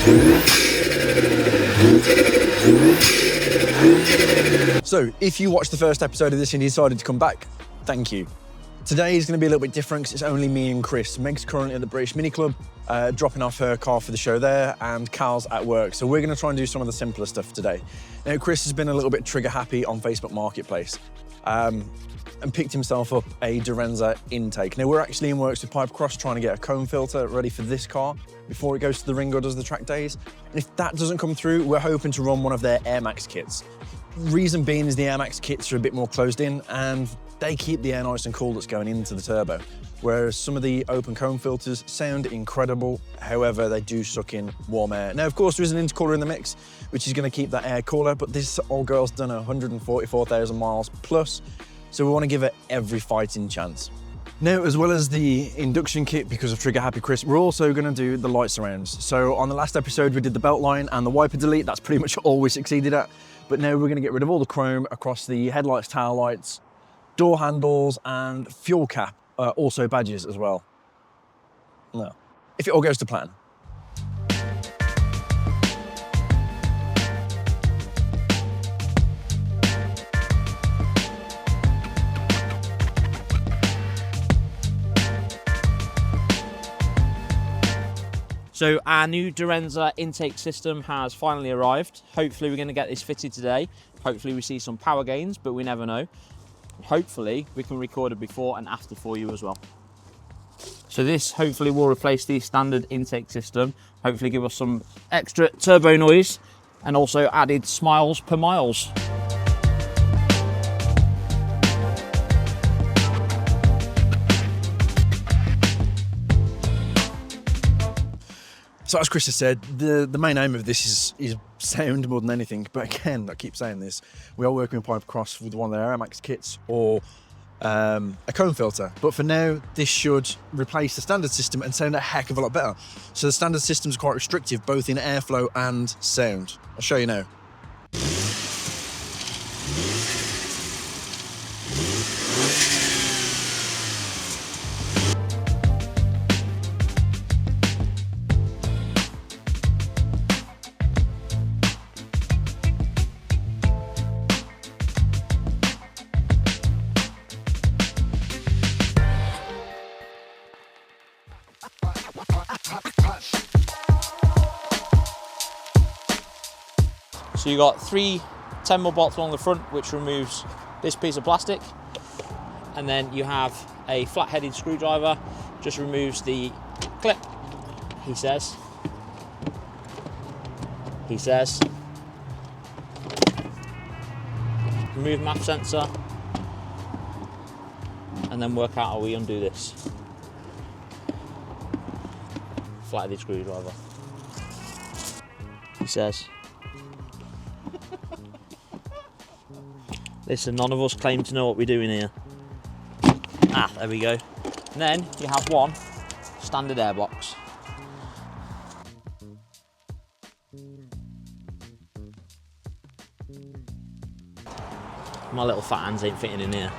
So, if you watched the first episode of this and you decided to come back, thank you. Today is going to be a little bit different because it's only me and Chris. Meg's currently at the British Mini Club, dropping off her car for the show there, and Carl's at work. So we're going to try and do some of the simpler stuff today. Now, Chris has been a little bit trigger happy on Facebook Marketplace and picked himself up a DervTECH intake. Now, we're actually in works with Pipecross trying to get a comb filter ready for this car before it goes to the ring or does the track days. And if that doesn't come through, we're hoping to run one of their Air Max kits. Reason being is the Air Max kits are a bit more closed in and they keep the air nice and cool that's going into the turbo. Whereas some of the open comb filters sound incredible, however, they do suck in warm air. Now, of course, there is an intercooler in the mix, which is going to keep that air cooler, but this old girl's done 144,000 miles plus, so we want to give it every fighting chance. Now, as well as the induction kit, because of Trigger Happy Chris, we're also going to do the light surrounds. So on the last episode, we did the belt line and the wiper delete. That's pretty much all we succeeded at. But now we're going to get rid of all the chrome across the headlights, tail lights, door handles, and fuel cap, also badges as well. No, if it all goes to plan. So our new DervTECH intake system has finally arrived. Hopefully we're going to get this fitted today. Hopefully we see some power gains, but we never know. Hopefully we can record a before and after for you as well. So this hopefully will replace the standard intake system, hopefully give us some extra turbo noise and also added smiles per miles. So as Chris has said, the main aim of this is sound more than anything. But again, I keep saying this, we are working with Pipecross with one of their Air Max kits or a comb filter. But for now, this should replace the standard system and sound a heck of a lot better. So the standard system is quite restrictive, both in airflow and sound. I'll show you now. So you got 3 10mm bolts along the front, which removes this piece of plastic, and then you have a flat-headed screwdriver, just removes the clip. He says. Remove map sensor, and then work out how we undo this. Flat-headed screwdriver. He says. Listen, none of us claim to know what we're doing here. Ah, there we go. And then you have one standard airbox. My little fat hands ain't fitting in here.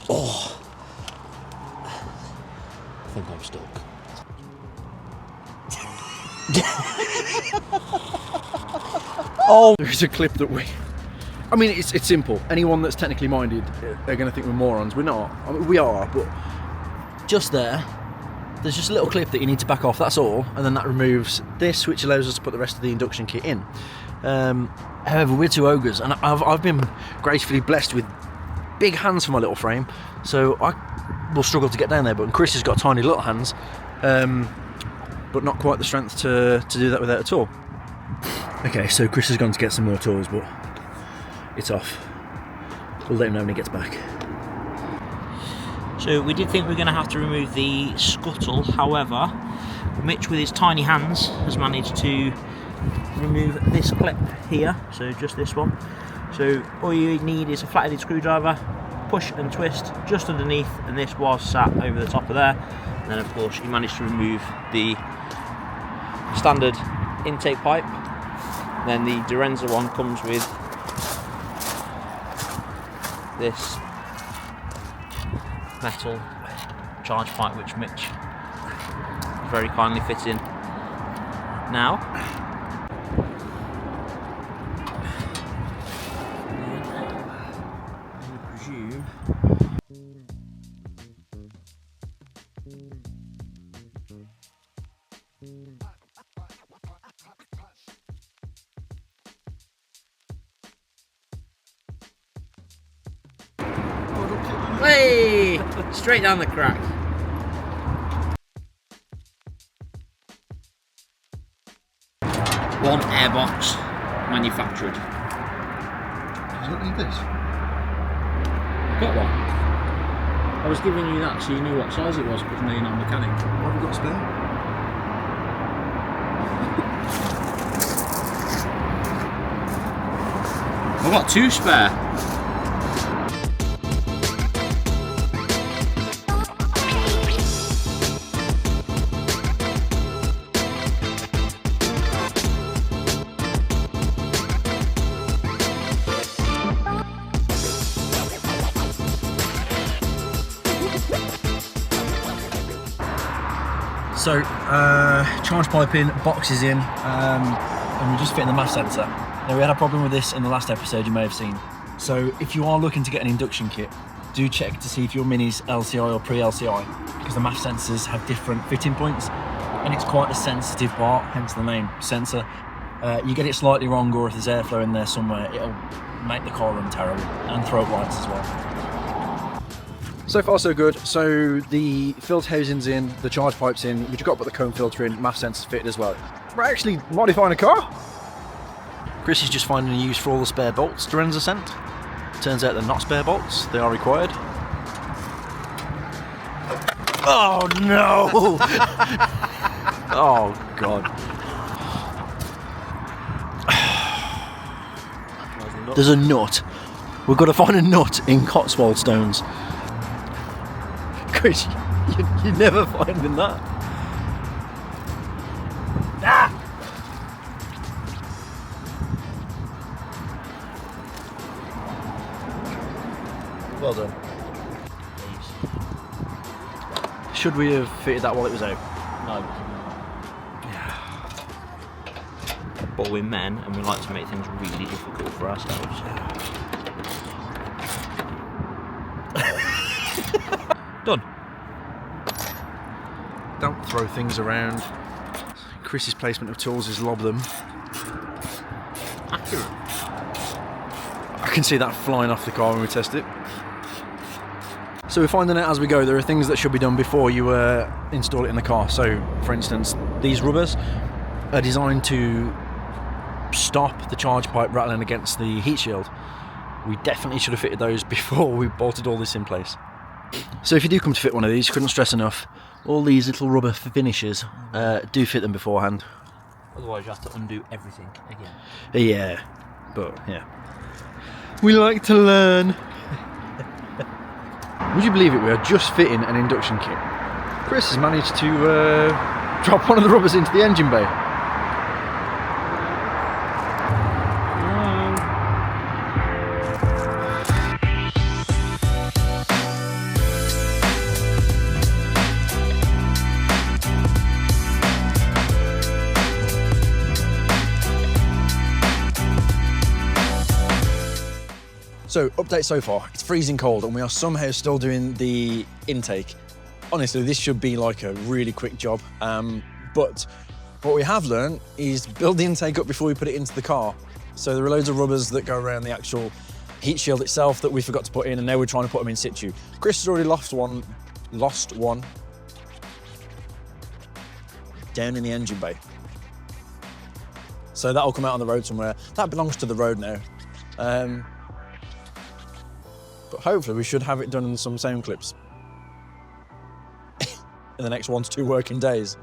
Oh, I think I'm stuck. Oh, there's a clip that I mean, it's simple. Anyone that's technically minded are going to think we're morons. We're not. I mean, we are, but just there's just a little clip that you need to back off, that's all, and then that removes this, which allows us to put the rest of the induction kit in. However, we're two ogres, and I've been gracefully blessed with big hands for my little frame, so I will struggle to get down there, but Chris has got tiny little hands, but not quite the strength to do that with it at all. Okay, so Chris has gone to get some more tools, but it's off. We'll let him know when he gets back. So we did think we were going to have to remove the scuttle, however, Mitch with his tiny hands has managed to remove this clip here, so just this one. So all you need is a flat-headed screwdriver, push and twist just underneath, and this was sat over the top of there. And then of course you managed to remove the standard intake pipe. Then the DervTECH one comes with this metal charge pipe, which Mitch very kindly fit in now. I presume hey! Straight down the crack. One airbox manufactured. You don't need this. Got one. I was giving you that so you knew what size it was because you're not a mechanic. What have we got spare? I've got 2 spare. So, charge pipe in, boxes in, and we're just fitting the mass sensor. Now, we had a problem with this in the last episode you may have seen. So, if you are looking to get an induction kit, do check to see if your Mini's LCI or pre-LCI, because the mass sensors have different fitting points, and it's quite a sensitive part, hence the name, sensor. You get it slightly wrong, or if there's airflow in there somewhere, it'll make the car run terrible, and throat lights as well. So far so good. So the filter housing's in, the charge pipe's in, we just got to put the cone filter in, mass sensors fitted as well. We're actually modifying a car. Chris is just finding a use for all the spare bolts Dorenza sent. Turns out they're not spare bolts, they are required. Oh no! Oh god. There's a nut. We've got to find a nut in Cotswold stones. Chris, you're never finding that. Ah! Well done. Should we have fitted that while it was out? No. But we're men and we like to make things really difficult for ourselves. Done. Don't throw things around. Chris's placement of tools is lob them. Accurate. I can see that flying off the car when we test it. So we're finding out as we go, there are things that should be done before you install it in the car. So, for instance, these rubbers are designed to stop the charge pipe rattling against the heat shield. We definitely should have fitted those before we bolted all this in place. So if you do come to fit one of these, couldn't stress enough, all these little rubber finishes, do fit them beforehand. Otherwise you have to undo everything again. Yeah, but yeah. We like to learn. Would you believe it, we are just fitting an induction kit. Chris has managed to drop one of the rubbers into the engine bay. So, update so far, it's freezing cold and we are somehow still doing the intake. Honestly, this should be like a really quick job. But what we have learned is build the intake up before we put it into the car. So there are loads of rubbers that go around the actual heat shield itself that we forgot to put in, and now we're trying to put them in situ. Chris has already lost one down in the engine bay. So that'll come out on the road somewhere. That belongs to the road now. But hopefully we should have it done in some sound clips in the next 1 to 2 working days.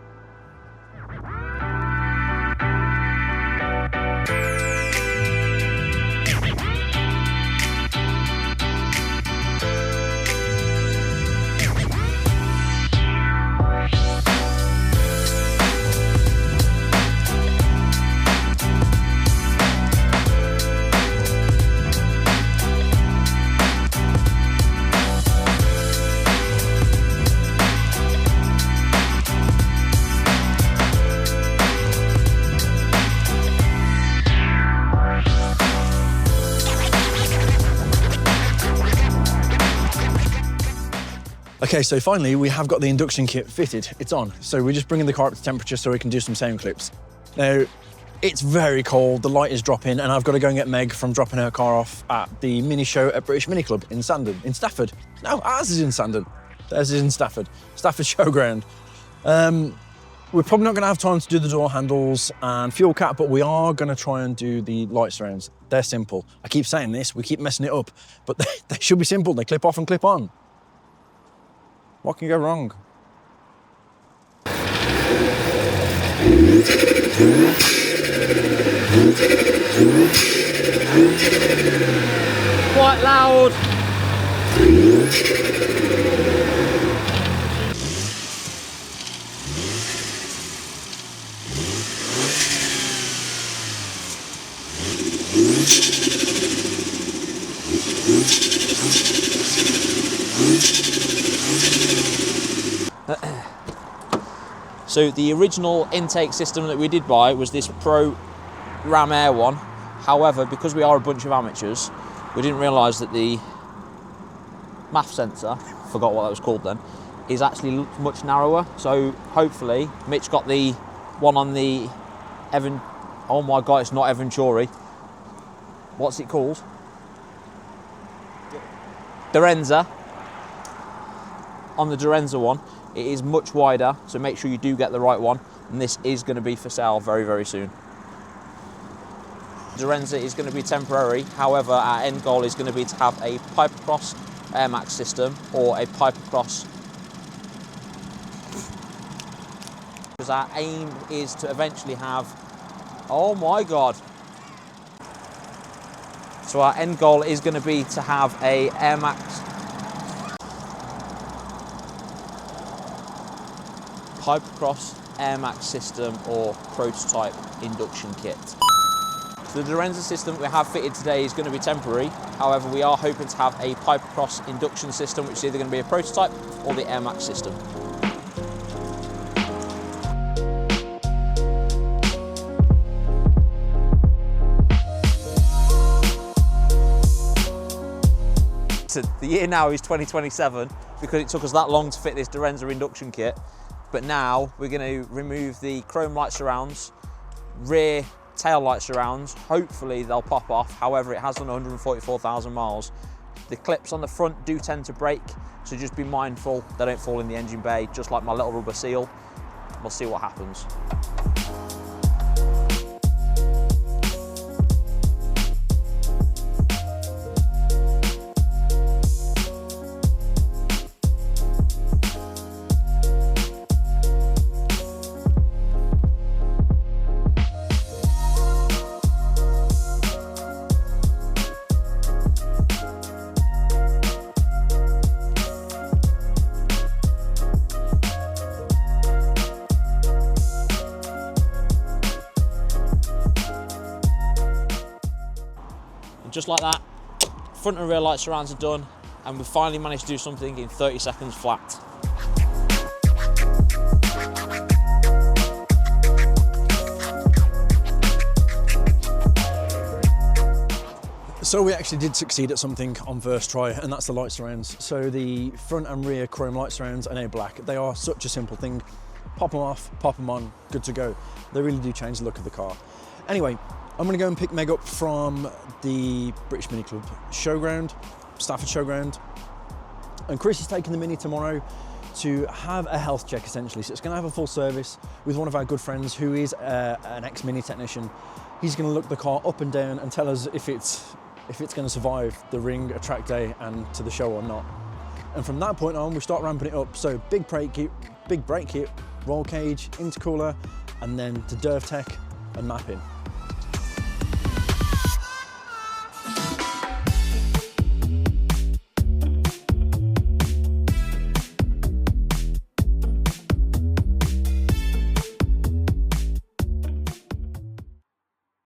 Okay, so finally we have got the induction kit fitted. It's on. So we're just bringing the car up to temperature so we can do some sound clips. Now, it's very cold, the light is dropping, and I've got to go and get Meg from dropping her car off at the mini show at British Mini Club in Sandon, in Stafford. No, ours is in Sandon. Theirs is in Stafford. Stafford Showground. We're probably not going to have time to do the door handles and fuel cap, but we are going to try and do the light surrounds. They're simple. I keep saying this, we keep messing it up, but they should be simple. They clip off and clip on. What can go wrong? Quite loud. So the original intake system that we did buy was this Pro Ram Air one. However, because we are a bunch of amateurs, we didn't realise that the MAF sensor, forgot what that was called then, is actually much narrower. So hopefully, Mitch got the one on the Evan, oh my God, it's not Eventury. What's it called? Dorenza. On the Dorenza one, it is much wider, so make sure you do get the right one, and this is going to be for sale very, very soon. Dorenza is going to be temporary, however our end goal is going to be to have a pipe across Air Max system or a pipe across, because our aim is to eventually have, oh my God, so our end goal is going to be to have a Air Max pipe across Air Max system or prototype induction kit. So the Dorenza system we have fitted today is going to be temporary. However, we are hoping to have a pipe across induction system, which is either going to be a prototype or the Air Max system. So the year now is 2027 because it took us that long to fit this Dorenza induction kit. But now we're going to remove the chrome light surrounds, rear tail light surrounds. Hopefully they'll pop off. However, it has done 144,000 miles. The clips on the front do tend to break, so just be mindful they don't fall in the engine bay, just like my little rubber seal. We'll see what happens. Just like that, front and rear light surrounds are done, and we finally managed to do something in 30 seconds flat. So we actually did succeed at something on first try, and that's the light surrounds. So the front and rear chrome light surrounds are now black. They are such a simple thing. Pop them off, pop them on, good to go. They really do change the look of the car. Anyway, I'm going to go and pick Meg up from the British Mini Club showground, Stafford Showground, and Chris is taking the Mini tomorrow to have a health check essentially. So it's going to have a full service with one of our good friends who is an ex-Mini technician. He's going to look the car up and down and tell us if it's going to survive the ring, a track day, and to the show or not. And from that point on, we start ramping it up. So big brake kit, roll cage, intercooler, and then to DervTECH and mapping.